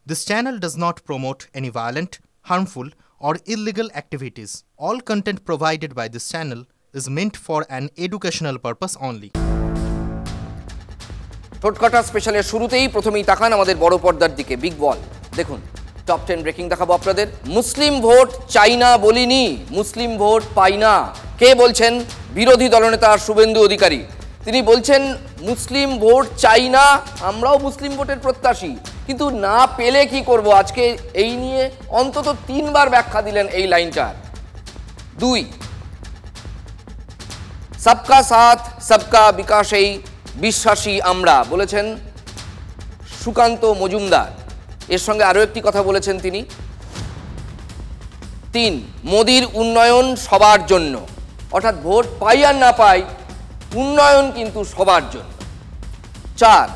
This channel does not promote any violent, harmful, or illegal activities. All content provided by this channel is meant for an educational purpose only. ঠোঁটকাটা স্পেশালের শুরুতেই প্রথমেই তাকান আমাদের বড় পর্দার দিকে। Big বল দেখুন, top 10 breaking দেখাবো আপনাদের। মুসলিম ভোট চাই না বলিনি, মুসলিম ভোট পাই না। কে বলছেন? বিরোধী দলনেতা শুভেন্দু অধিকারী। তিনি বলছেন মুসলিম ভোট চাই না, আমরাও মুসলিম ভোটের প্রত্যাশী, কিন্তু না পেলে কি করব। আজকে এই নিয়ে অন্তত 3 বার ব্যাখ্যা দিলেন এই লাইনটার। 2, সবকা সাথ সবকা বিকাশেই বিশ্বাসী আমরা, বলেছেন সুকান্ত মজুমদার। এর সঙ্গে আরও একটি কথা বলেছেন তিনি। 3, মোদির উন্নয়ন সবার জন্য, অর্থাৎ ভোট পাই আর না পাই, উন্নয়ন কিন্তু সবার জন্য। 4,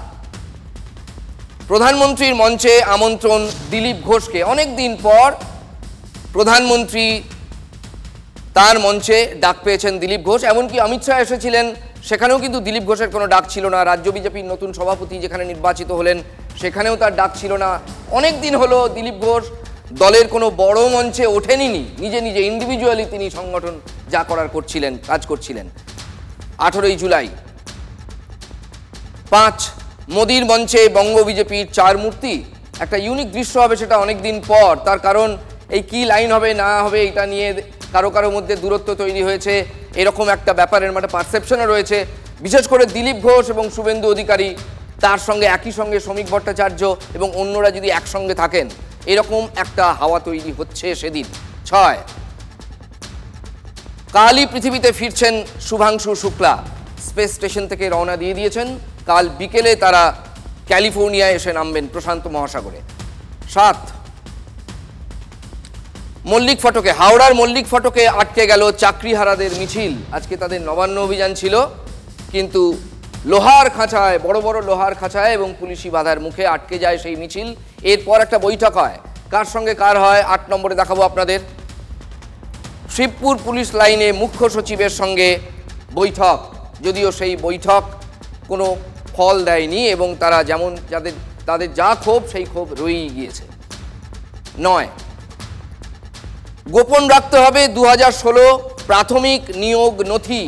প্রধানমন্ত্রীর মঞ্চে আমন্ত্রণ দিলীপ ঘোষকে। অনেক দিন পর প্রধানমন্ত্রী তার মঞ্চে ডাক পেয়েছেন দিলীপ ঘোষ। এমনকি অমিত শাহ এসেছিলেন, সেখানেও কিন্তু দিলীপ ঘোষের কোনো ডাক ছিল না। রাজ্য বিজেপির নতুন সভাপতি যেখানে নির্বাচিত হলেন, সেখানেও তার ডাক ছিল না। অনেক দিন হলো দিলীপ ঘোষ দলের কোনো বড় মঞ্চে ওঠেনি, নিজে নিজে ইন্ডিভিজুয়ালি তিনি সংগঠন যা করার করছিলেন, কাজ করছিলেন। 18ই জুলাই। 5, মোদির মঞ্চে বঙ্গ বিজেপির 4 মূর্তি। একটা ইউনিক দৃশ্য হবে সেটা অনেক দিন পর। তার কারণ এই কি লাইন হবে না হবে এটা নিয়ে কারো কারো মধ্যে দূরত্ব তৈরি হয়েছে, এরকম একটা ব্যাপারের মানে পারসেপশনও রয়েছে। বিশেষ করে দিলীপ ঘোষ এবং শুভেন্দু অধিকারী, তার সঙ্গে একই সঙ্গে শ্রমিক ভট্টাচার্য এবং অন্যরা যদি একসঙ্গে থাকেন, এরকম একটা হাওয়া তৈরি হচ্ছে সেদিন। 6, কালই পৃথিবীতে ফিরছেন শুভাংশু শুক্লা। স্পেস স্টেশন থেকে রওনা দিয়ে দিয়েছেন। কাল বিকেলে তারা ক্যালিফোর্নিয়ায় এসে নামবেন প্রশান্ত মহাসাগরে। 7, মল্লিক ফটকে, হাওড়ার মল্লিক ফটকে আটকে গেল চাকরিহারাদের মিছিল। আজকে তাদের নবান্ন অভিযান ছিল, কিন্তু লোহার খাঁচায়, বড় বড় লোহার খাঁচায় এবং পুলিশি বাধার মুখে আটকে যায় সেই মিছিল। এরপর একটা বৈঠক হয়। কার সঙ্গে কার হয় 8 নম্বরে দেখাবো আপনাদের। শিবপুর পুলিশ লাইনে মুখ্য সচিবের সঙ্গে বৈঠক, যদিও সেই বৈঠক কোনো ফল দেয়নি এবং তারা যেমন তাদের যা ক্ষোভ সেই ক্ষোভ রয়েই গিয়েছে। 9, গোপন রাখতে হবে 2016 প্রাথমিক নিয়োগ নথি।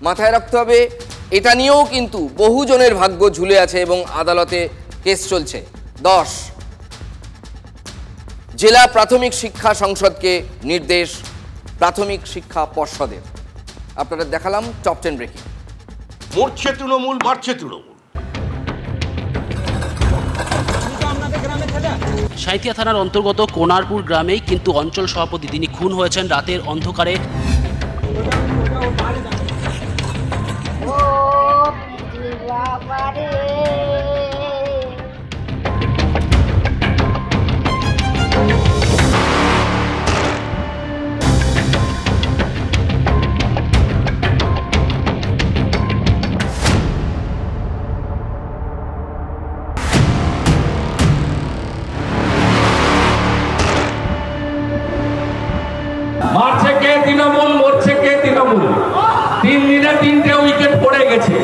মাথায় রাখতে হবে, এটা নিয়েও কিন্তু বহুজনের ভাগ্য ঝুলে আছে এবং আদালতে কেস চলছে। 10, জেলা প্রাথমিক শিক্ষা সংসদকে নির্দেশ প্রাথমিক শিক্ষা পর্ষদের। আপনারা দেখালাম টপ 10 ব্রেকিং। মরছে তৃণমূল, মারছে তৃণমূল। সাঁইথিয়া থানার অন্তর্গত কোনারপুর গ্রামেই কিন্তু অঞ্চল সভাপতি তিনি খুন হয়েছেন রাতের অন্ধকারে। মারছে কে তৃণমূল, মরছে কে তৃণমূল। 3 দিনে 3টে উইকেট পড়ে গেছে।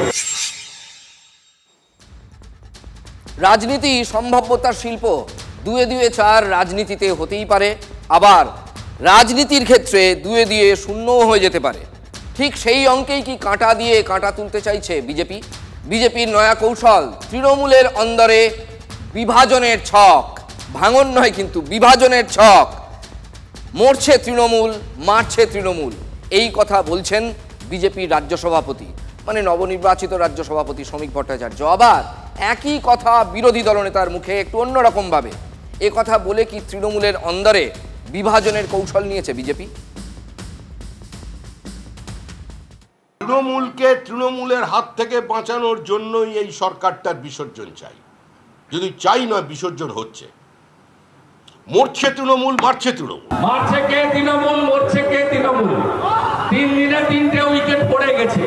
রাজনীতি সম্ভাব্যতার শিল্প। 2-2 4 রাজনীতিতে হতেই পারে, আবার রাজনীতির ক্ষেত্রে 2-2 শূন্যও হয়ে যেতে পারে। ঠিক সেই অঙ্কেই কি কাঁটা দিয়ে কাঁটা তুলতে চাইছে বিজেপি? বিজেপির নয়া কৌশল, তৃণমূলের অন্দরে বিভাজনের ছক, ভাঙন নয় কিন্তু বিভাজনের ছক। মরছে তৃণমূল, মারছে তৃণমূল, এই কথা বলছেন বিজেপির রাজ্য সভাপতি, মানে নবনির্বাচিত রাজ্য সভাপতি শ্রমিক ভট্টাচার্য। আবার একই কথা বিরোধী দলনেতার মুখে একটু অন্যরকমভাবে। এ কথা বলে কি তৃণমূলের অন্দরে বিভাজনের কৌশল নিয়েছে বিজেপি? তৃণমূলকে তৃণমূলের হাত থেকে বাঁচানোর জন্যই এই সরকারটার বিসর্জন চাই। যদি চাই নয়, বিসর্জন হচ্ছে। মরছে তৃণমূল, মারছে তৃণমূল। মারছে কে তৃণমূল, মরছে কে তৃণমূল। 3 দিনে 3টে উইকেট পড়ে গেছে।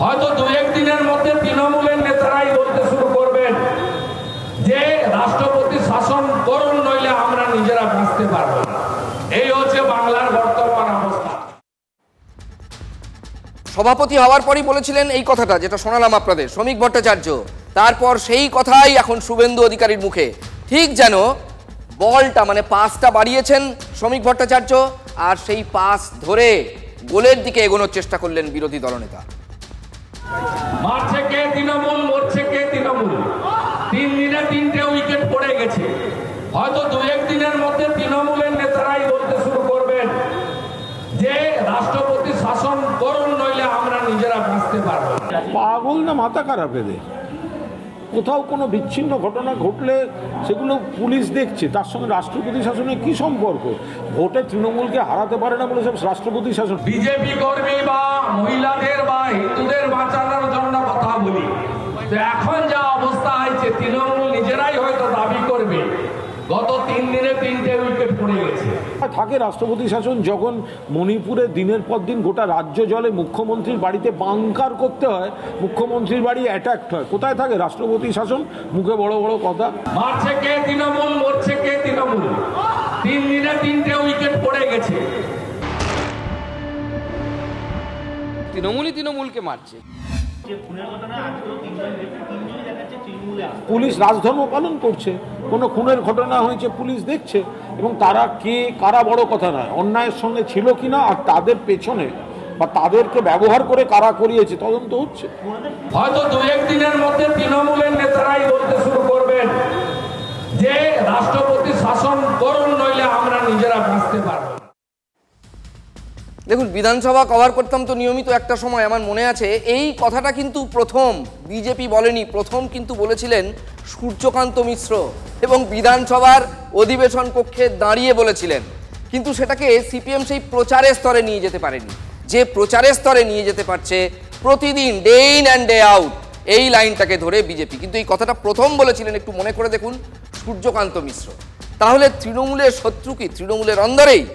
হয়তো 2-1 দিনের মধ্যে তৃণমূলের নেতারাই বলতে শুরু করবেন যে রাষ্ট্রপতি শাসন করুন, নইলে আমরা নিজেরা বাঁচতে পারবো না। এই হচ্ছে বাংলার বর্তমান অবস্থা। সভাপতি হওয়ার পরই বলেছিলেন এই কথাটা, যেটা শোনালাম আপনাদের, শ্রমিক ভট্টাচার্য। তারপর সেই কথাই এখন শুভেন্দু অধিকারীর মুখে। ঠিক যেন বলটা মানে পাসটা বাড়িয়েছেন শ্রমিক ভট্টাচার্য, আর সেই পাস ধরে গোলের দিকে এগোনোর চেষ্টা করলেন বিরোধী দলনেতা। মারছে কে তৃণমূল, মরছে কে তৃণমূল। 3 দিনে 3টে উইকেট পড়ে গেছে। হয়তো 2-1 দিনের মধ্যে তৃণমূলের নেতারাই বলতে শুরু করবেন যে রাষ্ট্রপতি শাসন করুন, নইলে আমরা নিজেরা বাঁচতে পারবো না। পাগল না মাথা খারাপ এদের? কোথাও কোনো বিচ্ছিন্ন ঘটনা ঘটলে সেগুলো পুলিশ দেখছে, তার সঙ্গে রাষ্ট্রপতি শাসনের কি সম্পর্ক? ভোটে তৃণমূলকে হারাতে পারে না বলে সব রাষ্ট্রপতি শাসন। বিজেপি কর্মী বা মহিলাদের বা হিন্দুদের বাঁচানোর জন্য কথা বলি, তো এখন যা অবস্থা হয়েছে তৃণমূল নিজেরাই হয়তো দাবি করবে গত 3 দিনে 3টে উইকেট পড়ে গেছে। থাকে রাষ্ট্রপতি শাসন যখন মণিপুরে দিনের পর দিন গোটা রাজ্য জলে, মুখ্যমন্ত্রীর বাড়িতে বাংকার করতে হয়, মুখ্যমন্ত্রীর বাড়ি অ্যাটাক হয়, কোথায় থাকে রাষ্ট্রপতি শাসন? মুখে বড় বড় কথা। মারছে কে তৃণমূল, মরছে কে তৃণমূল। 3 দিনে 3টে উইকেট পড়ে গেছে। তৃণমূলই তৃণমূলকে মারছে। পুলিশ রাজধর্ম পালন করছে, কোনো খুনের ঘটনা হয়েছে পুলিশ দেখছে, এবং তারা কে কারা বড় কথা নয়, অন্যায়ের সঙ্গে ছিল কিনা আর তাদের পেছনে বা তাদেরকে ব্যবহার করে কারা করিয়েছে তদন্ত হচ্ছে। হয়তো 2-1 দিনের মধ্যে তৃণমূলের নেতারাই বলতে শুরু করবেন যে রাষ্ট্রপতি শাসন করুন, নইলে আমরা নিজেরা বাঁচতে পারবো না। দেখুন, বিধানসভা কভার করতাম তো নিয়মিত, একটা সময় আমার মনে আছে এই কথাটা কিন্তু প্রথম বিজেপি বলেনি, প্রথম কিন্তু বলেছিলেন সূর্যকান্ত মিশ্র, এবং বিধানসভার অধিবেশন কক্ষে দাঁড়িয়ে বলেছিলেন। কিন্তু সেটাকে সিপিএম সেই প্রচারের স্তরে নিয়ে যেতে পারেনি, যে প্রচারের স্তরে নিয়ে যেতে পারছে প্রতিদিন day in and day out এই লাইনটাকে ধরে বিজেপি। কিন্তু এই কথাটা প্রথম বলেছিলেন, একটু মনে করে দেখুন, সূর্যকান্ত মিশ্র। তাহলে তৃণমূলের শত্রু কি তৃণমূলের অন্দরেই?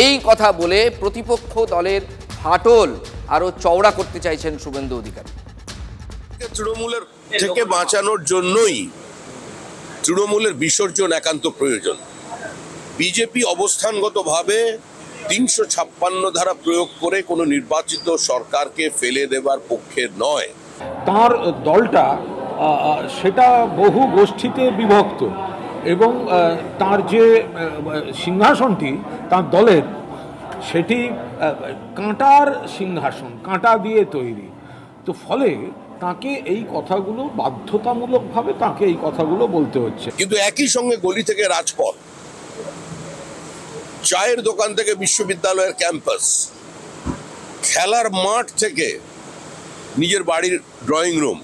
এই কথা বলে প্রতিপক্ষ দলের ফাটল আরো চওড়া করতে চাইছেন শুভেন্দু অধিকারী। তৃণমূলের থেকে বাঁচানোর জন্যই তৃণমূলের বিসর্জন একান্ত প্রয়োজন। বিজেপি অবস্থানগতভাবে 356 ধারা প্রয়োগ করে কোনো নির্বাচিত সরকারকে ফেলে দেবার পক্ষে নয়। তার দলটা সেটা বহু গোষ্ঠীতে বিভক্ত, এবং তার যে সিংহাসনটি তার দলের, সেটি কাঁটার সিংহাসন, কাঁটা দিয়ে তৈরি। তো ফলে তাকে এই কথাগুলো বাধ্যতামূলকভাবে তাকে এই কথাগুলো বলতে হচ্ছে। কিন্তু একই সঙ্গে গলি থেকে রাজপথ, চায়ের দোকান থেকে বিশ্ববিদ্যালয়ের ক্যাম্পাস, খেলার মাঠ থেকে নিজের বাড়ির ড্রয়িং রুম,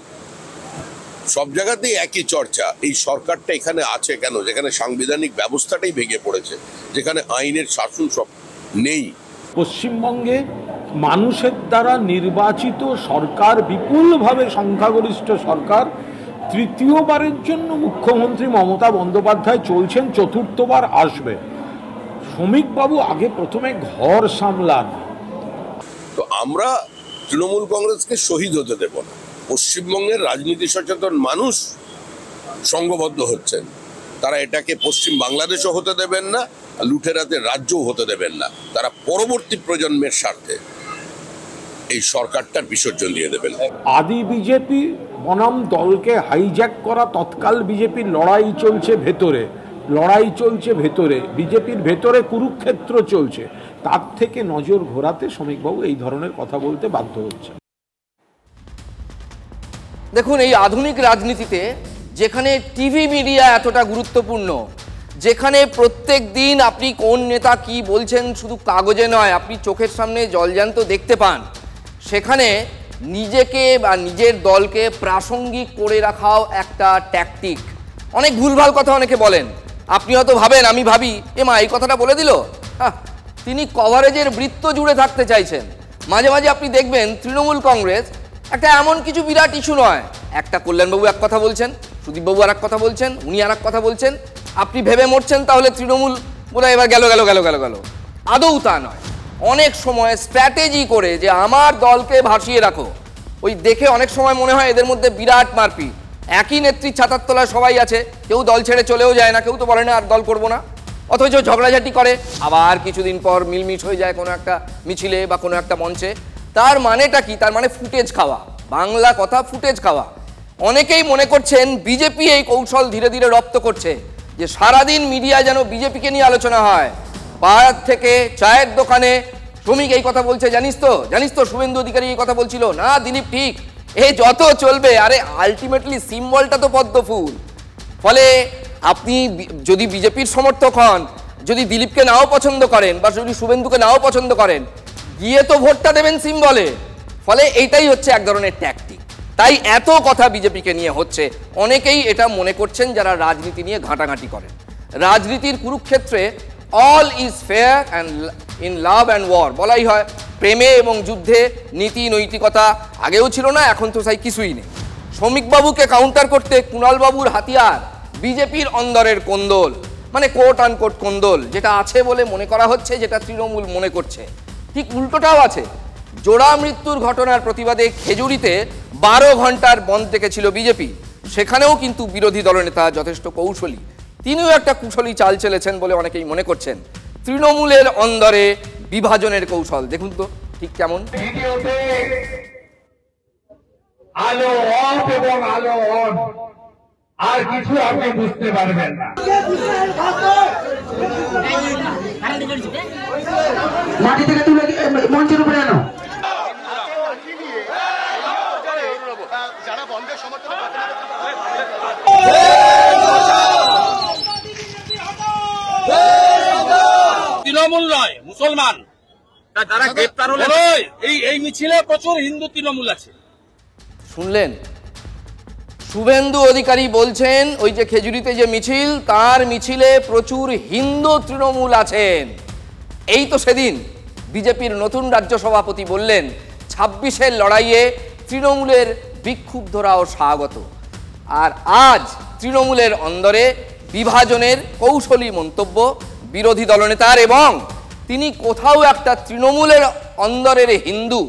সব জায়গাতেই একই চর্চা। এই সরকারটা এখানে আছে কেন? যেখানে সাংবিধানিক ব্যবস্থাটাই ভেঙে পড়েছে, যেখানে আইনের শাসন সব নেই। পশ্চিমবঙ্গে মানুষের দ্বারা নির্বাচিত সরকার, বিপুলভাবে সংখ্যাগরিষ্ঠ সরকার, তৃতীয়বারের জন্য মুখ্যমন্ত্রী মমতা বন্দ্যোপাধ্যায় চলছেন, চতুর্থবার আসবে। শ্রমিকবাবু আগে প্রথমে ঘর সামলান। তো আমরা তৃণমূল কংগ্রেসকে শহীদ হতে দেব না। পশ্চিমবঙ্গের রাজনীতি সচেতন মানুষ সংঘবদ্ধ হচ্ছেন, তারা এটাকে পশ্চিম বাংলাদেশও হতে দেবেন না, লুটেরাদের রাজ্যও হতে দেবেন না। তারা পরবর্তী প্রজন্মের স্বার্থে এই সরকারটার বিসর্জন দিয়ে দেবেন। আদি বিজেপি বনাম দলকে হাইজ্যাক করা তৎকাল বিজেপির লড়াই চলছে ভেতরে, বিজেপির ভেতরে কুরুক্ষেত্র চলছে। তার থেকে নজর ঘোরাতে শ্রমিকবাবু এই ধরনের কথা বলতে বাধ্য হচ্ছে। দেখুন, এই আধুনিক রাজনীতিতে যেখানে টিভি মিডিয়া এতটা গুরুত্বপূর্ণ, যেখানে প্রত্যেক দিন আপনি কোন নেতা কি বলছেন শুধু কাগজে নয়, আপনি চোখের সামনে জলজ্যান্ত দেখতে পান, সেখানে নিজেকে বা নিজের দলকে প্রাসঙ্গিক করে রাখাও একটা ট্যাকটিক। অনেক ভুলভাল কথা অনেকে বলেন, আপনি হয়তো ভাবেন, আমি ভাবি, মা এই কথাটা বলে দিল। তিনি কভারেজের বৃত্ত জুড়ে থাকতে চাইছেন। মাঝে মাঝে আপনি দেখবেন তৃণমূল কংগ্রেস একটা এমন কিছু বিরাট ইস্যু নয়, একটা কল্যাণবাবু এক কথা বলছেন, সুদীপবাবু আর এক কথা বলছেন, উনি আর এক কথা বলছেন, আপনি ভেবে মরছেন তাহলে তৃণমূল বোধহয় এবার গেল। আদৌ তা নয়। অনেক সময় স্ট্র্যাটেজি করে যে আমার দলকে ভাসিয়ে রাখো, ওই দেখে অনেক সময় মনে হয় এদের মধ্যে বিরাট মারপিট। একই নেত্রীর ছাতার তলায় সবাই আছে, কেউ দল ছেড়ে চলেও যায় না, কেউ তো বলে না আর দল করবো না, অথচ ঝগড়াঝাটি করে, আবার কিছুদিন পর মিলমিশ হয়ে যায় কোনো একটা মিছিলে বা কোনো একটা মঞ্চে। তার মানেটা কি? তার মানে ফুটেজ খাওয়া, বাংলা কথা ফুটেজ খাওয়া। অনেকেই মনে করছেন বিজেপি এই কৌশল ধীরে ধীরে রপ্ত করছে, যে সারাদিন মিডিয়ায় যেন বিজেপিকে নিয়ে আলোচনা হয়, পাড়ার থেকে চায়ের দোকানে শ্রমিক এই কথা বলছে, জানিস তো শুভেন্দু অধিকারী এই কথা বলছিল না, দিলীপ ঠিক, এই যত চলবে। আরে আলটিমেটলি সিম্বলটা তো পদ্ম ফুল। ফলে আপনি যদি বিজেপির সমর্থক হন, যদি দিলীপকে নাও পছন্দ করেন বা যদি শুভেন্দুকে নাও পছন্দ করেন, গিয়ে তো ভোটটা দেবেন সিম্বলে। ফলে এইটাই হচ্ছে এক ধরনের ট্যাকটিক। তাই এত কথা বিজেপিকে নিয়ে হচ্ছে। অনেকেই এটা মনে করছেন যারা রাজনীতি নিয়ে ঘাঁটাঘাঁটি করেন, রাজনীতির কুরুক্ষেত্রে all is fair and in love and war বলাই হয়। প্রেমে এবং যুদ্ধে নীতি নৈতিকতা আগেও ছিল না, এখন তো তাই কিছুই নেই। শ্রমিকবাবুকে কাউন্টার করতে কুণালবাবুর হাতিয়ার বিজেপির অন্দরের কোন্দল, মানে কোট আনকোট কোন্দল, যেটা আছে বলে মনে করা হচ্ছে, যেটা তৃণমূল মনে করছে। ঠিক উল্টোটাও আছে। জোড়া মৃত্যুর ঘটনার প্রতিবাদে খেজুরিতে 12 ঘন্টার বন্ধ ডেকেছিল বিজেপি। সেখানেও কিন্তু বিরোধী দলনেতা যথেষ্ট কৌশলী, তিনিও একটা কুশলী চাল চেলেছেন বলে অনেকেই মনে করছেন। তৃণমূলের অন্দরে বিভাজনের কৌশল দেখুন তো ঠিক কেমন। আলো অফ এবং আলো অন, আর কিছু আপনি বুঝতে পারবেন না। মাটি থেকে তুলে মঞ্চের উপরে আনো। তৃণমূল নয়, মুসলমান যারা গ্রেপ্তার হলো এই মিছিলে প্রচুর হিন্দু তৃণমূল আছে। শুনলেন, শুভেন্দু অধিকারী বলছেন ওই যে খেজুরিতে যে মিছিল, তার মিছিলে প্রচুর হিন্দু তৃণমূল আছেন। এই তো সেদিন বিজেপির নতুন রাজ্য সভাপতি বললেন 26-এর লড়াইয়ে তৃণমূলের বিক্ষুব্ধরাও স্বাগত। আর আজ তৃণমূলের অন্দরে বিভাজনের কৌশলী মন্তব্য বিরোধী দলনেতার, এবং তিনি কোথাও একটা তৃণমূলের অন্দরের হিন্দু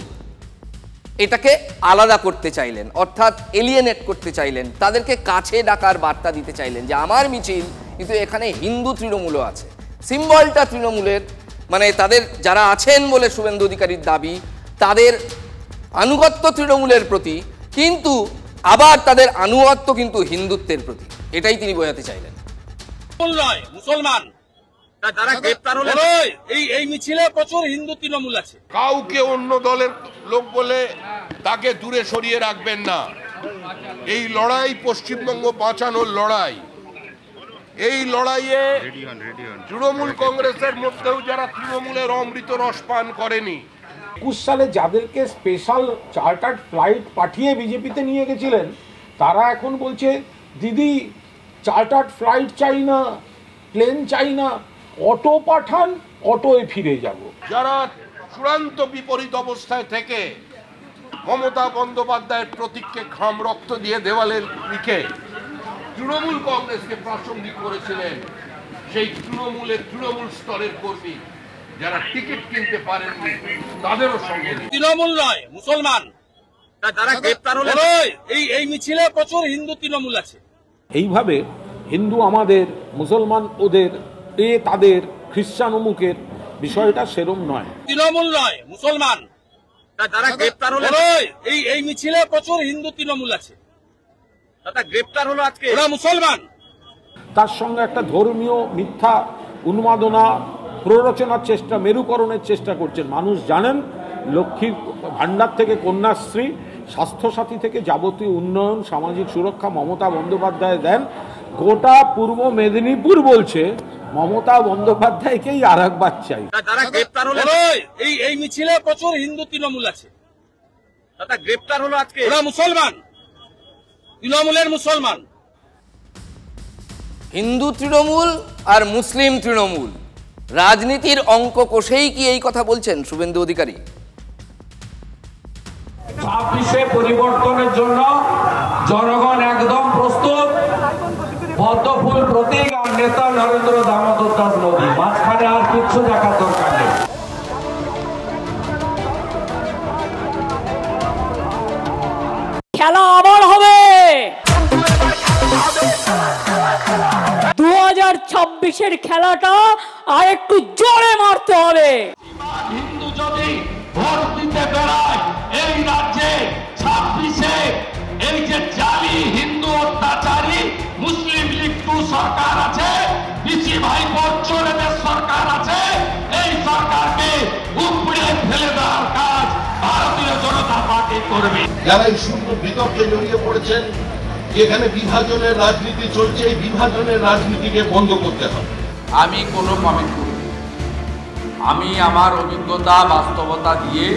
এটাকে আলাদা করতে চাইলেন, অর্থাৎ এলিয়েনেট করতে চাইলেন, তাদেরকে কাছে ডাকার বার্তা দিতে চাইলেন যে আমার মিছিল কিন্তু এখানে হিন্দু তৃণমূলও আছে। সিম্বলটা তৃণমূলের, মানে তাদের যারা আছেন বলে শুভেন্দু অধিকারীর দাবি, তাদের আনুগত্য তৃণমূলের প্রতি, কিন্তু আবার তাদের আনুগত্য কিন্তু হিন্দুত্বের প্রতি। এটাই তিনি বোঝাতে চাইলেন। মুসলমান যারা গ্রেপ্তার হলো এই মিছিলে প্রচুর হিন্দু তৃণমূল আছে। কাউকে অন্য দলের লোক বলে তাকে দূরে সরিয়ে রাখবেন না। এই লড়াই পশ্চিমবঙ্গ বাঁচানোর লড়াই। এই লড়াইয়ে তৃণমূল কংগ্রেসের মধ্যেও যারা তৃণমূলের অমৃত রস পান করেনি, 21 সালে যাদেরকে স্পেশাল চার্টার্ড ফ্লাইট পাঠিয়ে বিজেপিতে নিয়ে গেছিলেন, তারা এখন বলছে দিদি চার্টার্ড ফ্লাইট চাই না, প্লেন চাই না, অটো পাঠান, অটোয় ফিরে যাব। যারা চূড়ান্ত বিপরীত অবস্থায় থেকে মমতা বন্দ্যোপাধ্যায়ের প্রতীককে খাম রক্ত দিয়ে দেওয়ালে লিখে তৃণমূল কংগ্রেসকে প্রাসঙ্গিক করেছিলেন, সেই তৃণমূল স্তরের কর্মী যারা টিকিট কিনতে পারেননি, তাদেরও সঙ্গে তৃণমূল নয়, মুসলমান যারা গ্রেপ্তার হলো এই মিছিলে প্রচুর হিন্দু তৃণমূল আছে। এইভাবে হিন্দু আমাদের, মুসলমান ওদের, তাদের, খ্রিস্টান অমুকের, বিষয়টা সেরম নয়। তৃণমূল নয়, মুসলমান যারা গ্রেপ্তার হলো এই মিছিলে প্রচুর হিন্দু তৃণমূল আছে। তারা গ্রেপ্তার হলো আজকে, ওরা মুসলমান। তার সঙ্গে একটা ধর্মীয় মিথ্যা উন্মাদনা প্ররোচনার চেষ্টা, মেরুকরণের চেষ্টা করছেন। মানুষ জানেন লক্ষ্মীর ভাণ্ডার থেকে কন্যাশ্রী, স্বাস্থ্যসাথী থেকে যাবতীয় উন্নয়ন, সামাজিক সুরক্ষা মমতা বন্দ্যোপাধ্যায় দেন। গোটা পূর্ব মেদিনীপুর বলছে মমতা বন্দ্যোপাধ্যায়কেই আর একবার চাই। যারা গ্রেপ্তার হলো এই মিছিলে প্রচুর হিন্দু তৃণমূল আছে। তারা গ্রেপ্তার হলো আজকে, ওরা মুসলমান, তৃণমূলের মুসলমান। হিন্দু তৃণমূল আর মুসলিম তৃণমূল, রাজনীতির অঙ্ক কষেই কি এই কথা বলছেন শুভেন্দু অধিকারী? 26-এ পরিবর্তনের জন্য জনগণ একদম প্রস্তুত। পদ্মফুল প্রতীক আর নেতা নরেন্দ্র দামোদর দাস মোদী, মাঝখানে আর কিচ্ছু দেখার দরকার নেই। খেলা আবার হবে। 2026-এর খেলাটা আর একটু জোরে মারতে হবে। হিন্দু যদি ভোট দিতে বেড়ায় এই রাজ্যে 26-এ, এই যে জালি হিন্দু অত্যাচারী মুসলিম লীগ লিট্টু সরকার আছে, পিসি ভাইপোর চোরেদের সরকার আছে। এই সরকারকে উপড়ে ফেলে দেওয়ার কাজ ভারতীয় জনতা পার্টি করবে। যারা এই শূন্য বিতর্কে জড়িয়ে পড়েছেন, এখানে বিভাজনের রাজনীতি চলছে, এই বিভাজনের রাজনীতিকে বন্ধ করতে হবে। আমি কোনো কমেন্ট করি, আমি আমার অভিজ্ঞতা বাস্তবতা দিয়ে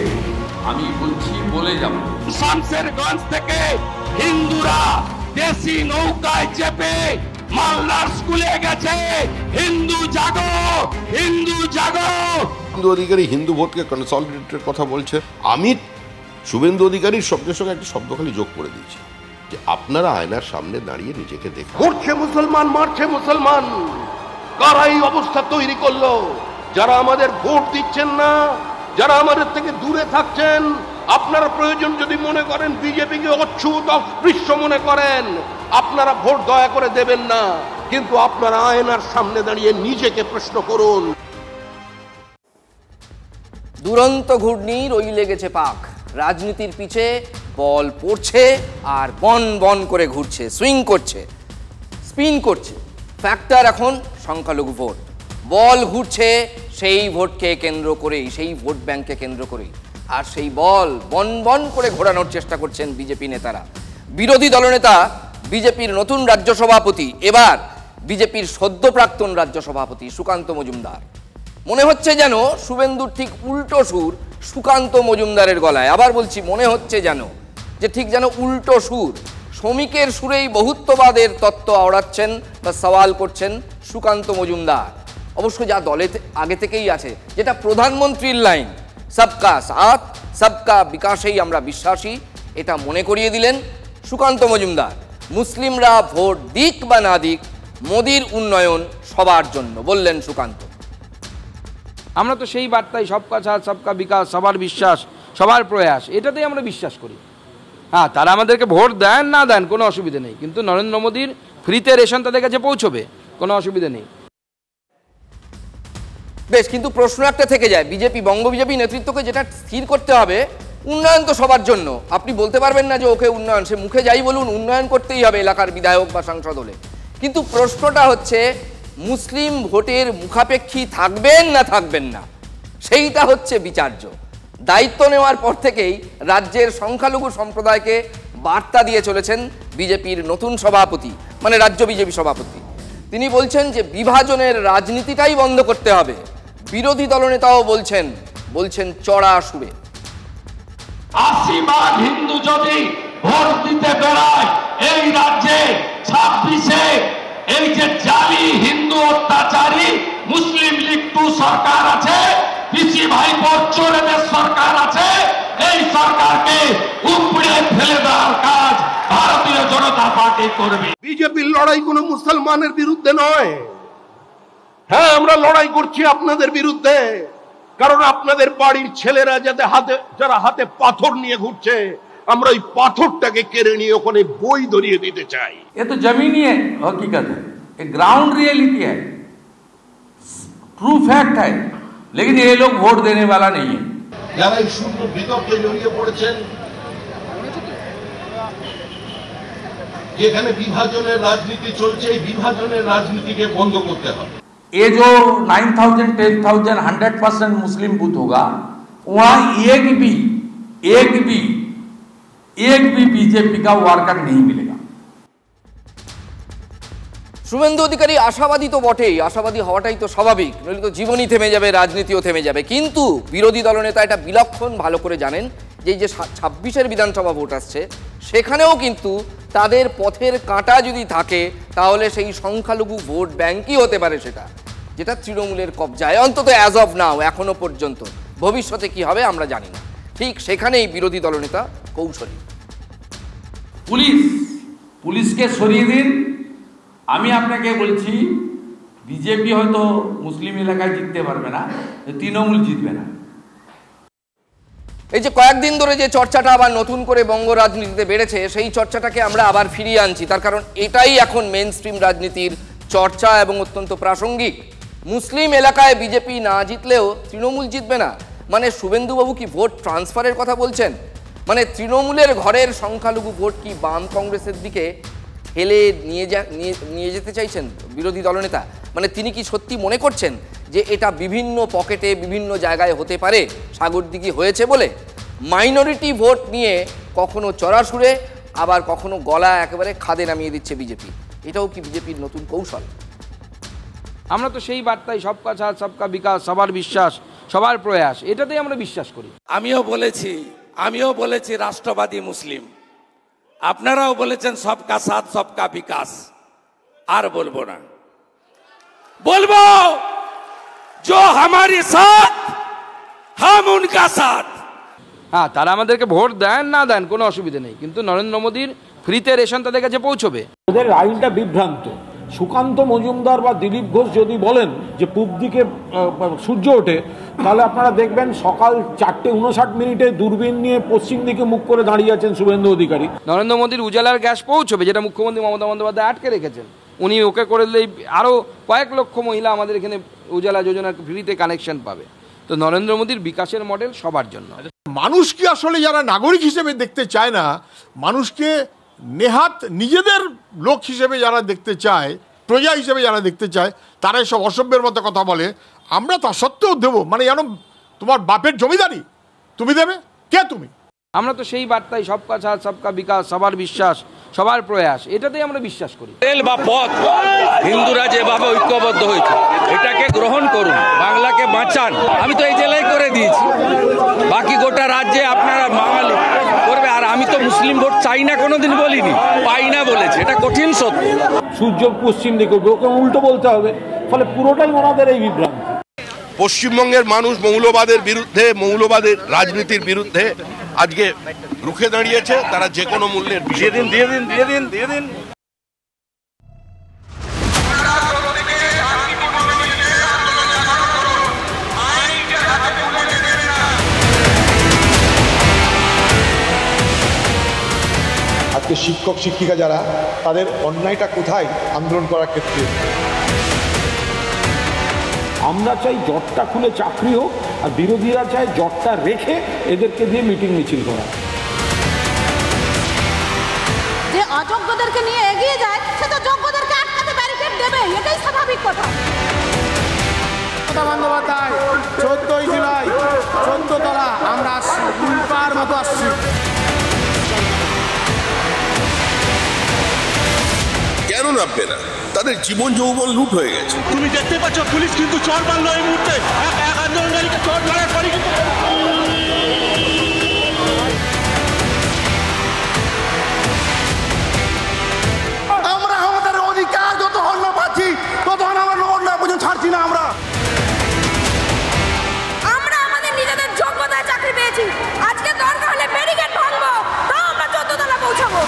আমি বলছি, বলে যাব। শামশেরগঞ্জ থেকে হিন্দুরা দেশি নৌকায় চেপে মালদার স্কুলে গেছে। হিন্দু জাগো, হিন্দু জাগো। শুভেন্দু অধিকারী হিন্দু ভোটকে কনসলিডেটের কথা বলছে। আমি শুভেন্দু অধিকারীর শব্দের সঙ্গে একটা শব্দ খালি যোগ করে দিয়েছি, যে আপনারা আয়নার সামনে দাঁড়িয়ে নিজেকে দেখুন। মরছে মুসলমান, মারছে মুসলমান। কারা এই অবস্থা তৈরি করলো? যারা আমাদের ভোট দিচ্ছেন না, যারা আমাদের থেকে দূরে থাকছেন। আপনারা প্রয়োজন যদি মনে করেন বিজেপিকে অচ্ছুত অস্পৃশ্য মনে করেন, আপনারা ভোট দয়া করে দেবেন না, কিন্তু আপনারা আয়নার সামনে দাঁড়িয়ে নিজেকে প্রশ্ন করুন। দুরন্ত ঘূর্ণির ওই লেগেছে পাক। রাজনীতির পিছে বল পড়ছে আর বন বন করে ঘুরছে, সুইং করছে, স্পিন করছে। ফ্যাক্টর এখন সংখ্যালঘু ভোট। বল ঘুরছে সেই ভোটকে কেন্দ্র করেই, সেই ভোট ব্যাংককে কেন্দ্র করেই। আর সেই বল বন বন করে ঘোরানোর চেষ্টা করছেন বিজেপি নেতারা। বিরোধী দলনেতা বিজেপির নতুন রাজ্য সভাপতি, এবার বিজেপির সদ্য প্রাক্তন রাজ্য সভাপতি সুকান্ত মজুমদার। মনে হচ্ছে যেন শুভেন্দুর ঠিক উল্টো সুর সুকান্ত মজুমদারের গলায়। আবার বলছি, মনে হচ্ছে যেন, যে ঠিক যেন উল্টো সুর। শ্রমিকের সুরেই বহুত্ববাদের তত্ত্ব আওড়াচ্ছেন বা সওয়াল করছেন সুকান্ত মজুমদার। অবশ্য যা দলে আগে থেকেই আছে, যেটা প্রধানমন্ত্রীর লাইন, সবকা সাথ সবকা বিকাশেই আমরা বিশ্বাসী, এটা মনে করিয়ে দিলেন সুকান্ত মজুমদার। মুসলিমরা ভোট দিক বা না দিক, মোদির উন্নয়ন সবার জন্য, বললেন সুকান্ত। আমরা তো সেই বার্তায় সবকা সাথ সবকা বিকাশ, সবার বিশ্বাস, সবার প্রয়াস, এটাতেই আমরা বিশ্বাস করি। হ্যাঁ, তারা আমাদেরকে ভোট দেন না দেন কোনো অসুবিধা নেই, কিন্তু নরেন্দ্র মোদীর ফ্রিতে রেশন তাদের কাছে পৌঁছবে, কোনো অসুবিধা নেই। বেশ, কিন্তু প্রশ্ন একটা থেকে যায়, বিজেপি, বঙ্গ বিজেপি নেতৃত্বকে যেটা স্থির করতে হবে, উন্নয়ন তো সবার জন্য। আপনি বলতে পারবেন না যে ওকে উন্নয়ন, সে মুখে যাই বলুন, উন্নয়ন করতেই হবে এলাকার বিধায়ক বা সাংসদ হলে। কিন্তু প্রশ্নটা হচ্ছে মুসলিম ভোটের মুখাপেক্ষী থাকবেন না থাকবেন না, সেইটা হচ্ছে বিচার্য। দায়িত্ব নেওয়ার পর থেকেই রাজ্যের সংখ্যালঘু সম্প্রদায়কে বার্তা দিয়ে চলেছেন বিজেপির নতুন সভাপতি, মানে রাজ্য বিজেপি সভাপতি। তিনি বলছেন যে বিভাজনের রাজনীতিটাই বন্ধ করতে হবে। বিরোধী দলনেতাও বলছেন চড়া সুরে, 80 ভাগ হিন্দু যদি ভোট দিতে বেড়ায় এই রাজ্যে 26-এ, এই যে জালি হিন্দু অত্যাচারী মুসলিম লিট্টু সরকার আছে, পিসি ভাইপোর চোরেদের সরকার আছে, এই সরকারকে উপড়ে ফেলে দেওয়ার কাজ ভারতীয় জনতা পার্টি করবে। বিজেপির লড়াই কোনো মুসলমানের বিরুদ্ধে নয়। হ্যাঁ, আমরা লড়াই করছি আপনাদের বিরুদ্ধে, কারণ আপনাদের বাড়ির ছেলেরা যারা হাতে পাথর নিয়ে ঘুরছে, আমরা ওই পাথরটাকে কেড়ে নিয়ে ওখানে বই ধরিয়ে দিতে চাই। ये तो जमीनी है, हकीकत है, ये ग्राउंड रियलिटी है, ट्रू फैक्ट है, लेकिन ये लोग वोट देने वाला नहीं है। যারা এই শূন্য বিতর্কে জড়িয়ে পড়েছেন, এখানে বিভাজনের রাজনীতি চলছে, এই বিভাজনের রাজনীতিকে বন্ধ করতে হবে। ये जो 9,000, 10,000, 100% मुस्लिम बूथ होगा, वहां एक भी बीजेपी का वर्कर नहीं मिलेगा। শুভেন্দু অধিকারী আশাবাদী তো বটেই, আশাবাদী হওয়াটাই তো স্বাভাবিক, নইলে তো জীবনই থেমে যাবে, রাজনীতিও থেমে যাবে। কিন্তু বিরোধী দলনেতা এটা বিলক্ষণ ভালো করে জানেন যে এই যে 26-এর বিধানসভা ভোট আসছে, সেখানেও কিন্তু তাদের পথের কাঁটা যদি থাকে, তাহলে সেই সংখ্যালঘু ভোট ব্যাংকই হতে পারে সেটা, যেটা তৃণমূলের কবজায়, অন্তত অ্যাজ অফ নাও, এখনো পর্যন্ত। ভবিষ্যতে কি হবে আমরা জানি না। ঠিক সেখানেই বিরোধী দলনেতা কৌশলী। পুলিশকে সরিয়ে দিন। আমি আপনাকে বলছি, বিজেপি হয়তো মুসলিম এলাকায় জিততে পারবে না, তৃণমূল জিতবে না। এই যে কয়েকদিন ধরে যে চর্চাটা আবার নতুন করে বঙ্গ রাজনীতিতে বেড়েছে, সেই চর্চাটাকে আমরা আবার ফিরিয়ে আনছি, তার কারণ এটাই এখন মেইন স্ট্রিম রাজনীতির চর্চা এবং অত্যন্ত প্রাসঙ্গিক। মুসলিম এলাকায় বিজেপি না জিতলেও তৃণমূল জিতবে না, মানে শুভেন্দুবাবু কি ভোট ট্রান্সফারের কথা বলছেন? মানে তৃণমূলের ঘরের সংখ্যালঘু ভোট কি বাম কংগ্রেসের দিকে ঠেলে নিয়ে যেতে চাইছেন বিরোধী দলনেতা? মানে তিনি কি সত্যি মনে করছেন যে এটা বিভিন্ন পকেটে বিভিন্ন জায়গায় হতে পারে, সাগরদিঘি হয়েছে বলে? মাইনরিটি ভোট নিয়ে কখনো চড়া সুরে আবার কখনো গলা একেবারে খাদে নামিয়ে দিচ্ছে বিজেপি। এটাও কি বিজেপির নতুন কৌশল? আমরা তো সেই বার্তায় সবকা সাথ সবকা বিকাশ, সবার বিশ্বাস, সবার প্রয়াস, এটাতেই আমরা বিশ্বাস করি। আমিও বলেছি রাষ্ট্রবাদী মুসলিম, আপনারাও বলেছেন সবকা সাথ সবকা বিকাশ। আর বলবো না, বলবো जो हमारे साथ हम उनका साथ। হ্যাঁ, তারা আমাদেরকে ভোট দেন না দেন কোনো অসুবিধা নেই, কিন্তু নরেন্দ্র মোদীর ফ্রিতে রেশন তাদের কাছে পৌঁছবে। ওদের আইনটা বিভ্রান্ত। সুকান্ত মজুমদার বা দিলীপ ঘোষ যদি বলেন যে পূব দিকে সূর্য ওঠে, তাহলে আপনারা দেখবেন সকাল 4:59 দূরবীন নিয়ে পশ্চিম দিকে মুখ করে দাঁড়িয়ে আছেন শুভেন্দু অধিকারী। নরেন্দ্র মোদীর উজালার গ্যাস পৌঁছবে, যেটা মুখ্যমন্ত্রী মমতা বন্দ্যোপাধ্যায় আটকে রেখেছেন। উনি ওকে করে দিলেই আরও কয়েক লক্ষ মহিলা আমাদের এখানে উজালা যোজনার ফ্রিতে কানেকশন পাবে। তো নরেন্দ্র মোদীর বিকাশের মডেল সবার জন্য। মানুষকে আসলে যারা নাগরিক হিসেবে দেখতে চায় না, মানুষকে নেহাত নিজেদের লোক হিসেবে যারা দেখতে চায়, প্রজা হিসেবে যারা দেখতে চায়, তারা সব অসভ্যের মতো কথা বলে। আমরা তা সত্ত্বেও দেবো, মানে যেন তোমার বাপের জমিদারি তুমি দেবে, কে তুমি? আমরা তো সেই বার্তায় সবকা সাথ সবকা বিকাশ, সবার বিশ্বাস, সবার প্রয়াস, এটাতেই আমরা বিশ্বাস করি। রেল বা পথ হিন্দুরা যেভাবে ঐক্যবদ্ধ হয়েছে, এটাকে গ্রহণ করুন, বাংলাকে বাঁচান। আমি তো এই জেলায় করে দিয়েছি, বাকি গোটা রাজ্যে আপনারা বাঙালি করবে। আর আমি তো মুসলিম ভোট চাই না কোনোদিন বলিনি, পাই না বলেছি, এটা কঠিন সত্য। সূর্য পশ্চিম দিকে, ওকে উল্টো বলতে হবে, ফলে পুরোটাই ওনাদের এই বিভ্রান্তি। পশ্চিমবঙ্গের মানুষ মৌলবাদের বিরুদ্ধে, মৌলবাদের রাজনীতির বিরুদ্ধে আজকে রুখে দাঁড়িয়েছে। তারা যে কোনো মূল্যের দিয়ে দিন। আজকে শিক্ষক শিক্ষিকা যারা, তাদের অন্যায়টা কোথায় আন্দোলন করার ক্ষেত্রে? আমরা চাই জটটা খুলে চাকরি হোক, আর বিরোধীরা চায় জটটা রেখে এদেরকে দিয়ে মিটিং মিছিল করা। যে অযোগ্যদেরকে নিয়ে এগিয়ে যায়, সে তো যোগ্যদেরকে আটকাতে ব্যারিকেড দেবে, এটাই স্বাভাবিক কথা। বন্দ্যোপাধ্যায় 14ই জুলাই 14 তলা আমরা আসছি, উল্পার মতো আসছি। কেন নামবে না? তাদের জীবন যৌবন লুট হয়ে গেছে। তুমি দেখতে পাচ্ছ পুলিশ কিন্তু চোর মারলো এই মুহূর্তে, এক আন্দোলনকারীকে চোর মারার পরই আমরা আমাদের অধিকার যতক্ষণ না পাচ্ছি ততক্ষণ আমরা অন্যায় পর্যন্ত ছাড়ছি না। আমরা আমাদের নিজেদের যোগ্যতায় চাকরি পেয়েছি, আজকে দরকার হলে ব্যারিকেড ভাঙবো, তাও আমরা 14 তলা পৌঁছাবো।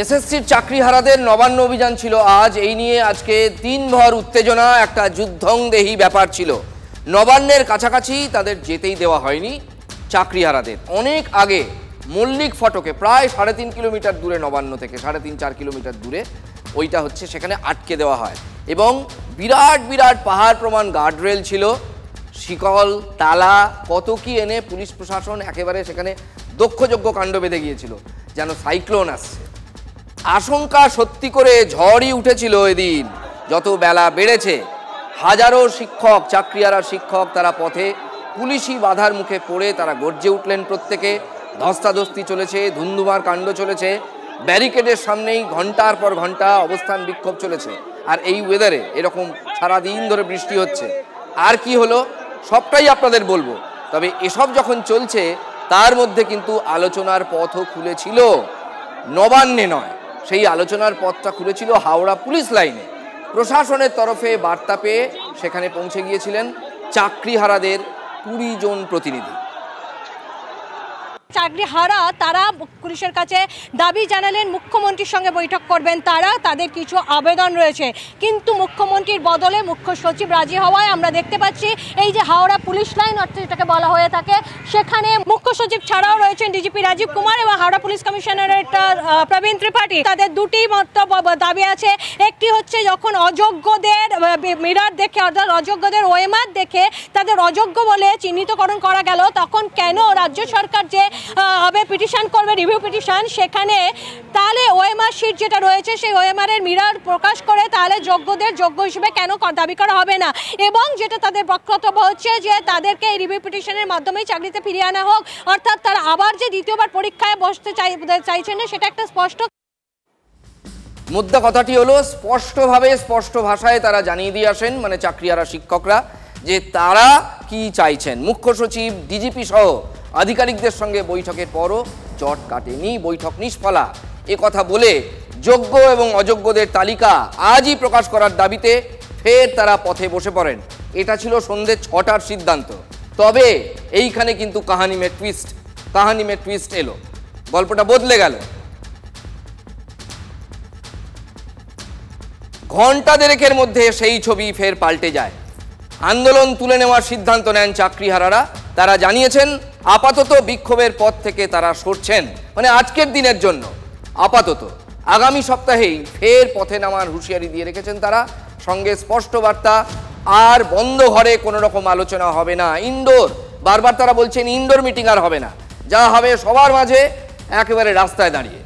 এসএসসির চাকরিহারাদের নবান্ন অভিযান ছিল আজ। এই নিয়ে আজকে দিনভর উত্তেজনা, একটা যুদ্ধংদেহী ব্যাপার ছিল। নবান্নের কাছাকাছি তাদের যেতেই দেওয়া হয়নি চাকরিহারাদের। অনেক আগে মল্লিক ফটকে, প্রায় 3.5 কিলোমিটার দূরে নবান্ন থেকে, 3.5-4 কিলোমিটার দূরে ওইটা হচ্ছে, সেখানে আটকে দেওয়া হয়। এবং বিরাট বিরাট পাহাড় প্রমাণ গার্ডরেল ছিল, শিকল, তালা, কত কি এনে পুলিশ প্রশাসন একেবারে সেখানে দক্ষযজ্ঞ কাণ্ড বেঁধে গিয়েছিল, যেন সাইক্লোন আসছে। আশঙ্কা সত্যি করে ঝড়ই উঠেছিল এদিন। যত বেলা বেড়েছে, হাজারো শিক্ষক, চাকরিহারা শিক্ষক তারা পথে, পুলিশি বাধার মুখে পড়ে তারা গর্জে উঠলেন। প্রত্যেকে ধস্তাধস্তি চলেছে, ধুন্ধুমার কাণ্ড চলেছে, ব্যারিকেডের সামনেই ঘন্টার পর ঘন্টা অবস্থান বিক্ষোভ চলেছে। আর এই ওয়েদারে এরকম সারাদিন ধরে বৃষ্টি হচ্ছে। আর কি হলো সবটাই আপনাদের বলবো। তবে এসব যখন চলছে, তার মধ্যে কিন্তু আলোচনার পথও খুলেছিল, নবান্নে নয়, সেই আলোচনার পথটা খুলেছিল হাওড়া পুলিশ লাইনে। প্রশাসনের তরফে বার্তা পেয়ে সেখানে পৌঁছে গিয়েছিলেন চাকরিহারাদের 20 জন প্রতিনিধি। চাকরিহারা তারা পুলিশের কাছে দাবি জানালেন মুখ্যমন্ত্রীর সঙ্গে বৈঠক করবেন তারা, তাদের কিছু আবেদন রয়েছে। কিন্তু মুখ্যমন্ত্রীর বদলে মুখ্য সচিব রাজি হওয়ায় আমরা দেখতে পাচ্ছি এই যে হাওড়া পুলিশ লাইন অর্থাৎ যেটাকে বলা হয়ে থাকে, সেখানে মুখ্য সচিব ছাড়াও রয়েছেন ডিজিপি রাজীব কুমার এবং হাওড়া পুলিশ কমিশনারের প্রবীণ ত্রিপাঠী। তাদের দুটি দাবি আছে। একটি হচ্ছে যখন অযোগ্যদের মিরার দেখে, অর্থাৎ অযোগ্যদের ওএমআর দেখে তাদের অযোগ্য বলে চিহ্নিতকরণ করা গেল, তখন কেন রাজ্য সরকার যে হবে পিটিশন করবে, রিভিউ পিটিশন, সেখানে তাহলে ওএমআর শিট যেটা রয়েছে সেই ওএমআর এর মিরর প্রকাশ করে তাহলে যোগ্যদের যোগ্য হিসেবে কেন দাবি করা হবে না, এবং যেটা তাদের বক্তব্য হচ্ছে যে তাদেরকে এই রিভিউ পিটিশনের মাধ্যমেই চাকরিতে ফিরিয়ে আনা হোক, অর্থাৎ তারা আবার যে দ্বিতীয়বার পরীক্ষায় বসতে চাইছেন না সেটা একটা স্পষ্ট। মুদ্রা কথাটি হলো স্পষ্টভাবে স্পষ্ট ভাষায় তারা জানিয়ে দিয়ে আসেন, মানে চাকরিহারা শিক্ষকরা, যে তারা কি চাইছেন। মুখ্য সচিব, ডিজিপি সহ আধিকারিকদের সঙ্গে বৈঠকের পরও জট কাটেনি, বৈঠক নিষ্ফলা এ কথা বলে যোগ্য এবং অযোগ্যদের তালিকা আজই প্রকাশ করার দাবিতে ফের তারা পথে বসে পড়েন। এটা ছিল সন্ধ্যে 6টার সিদ্ধান্ত। তবে এইখানে কিন্তু কাহানি মে টুইস্ট এলো, গল্পটা বদলে গেল। ঘণ্টা দেড়েকের মধ্যে সেই ছবি ফের পাল্টে যায়। আন্দোলন তুলে নেওয়ার সিদ্ধান্ত নেন চাকরিহারারা। তারা জানিয়েছেন আপাতত বিক্ষোভের পথ থেকে তারা সরছেন, মানে আজকের দিনের জন্য আপাতত। আগামী সপ্তাহেই ফের পথে নামার হুঁশিয়ারি দিয়ে রেখেছেন তারা। সঙ্গে স্পষ্ট বার্তা, আর বন্ধ ঘরে কোনো রকম আলোচনা হবে না, ইনডোর, বারবার তারা বলছেন ইনডোর মিটিং আর হবে না, যা হবে সবার মাঝে একেবারে রাস্তায় দাঁড়িয়ে।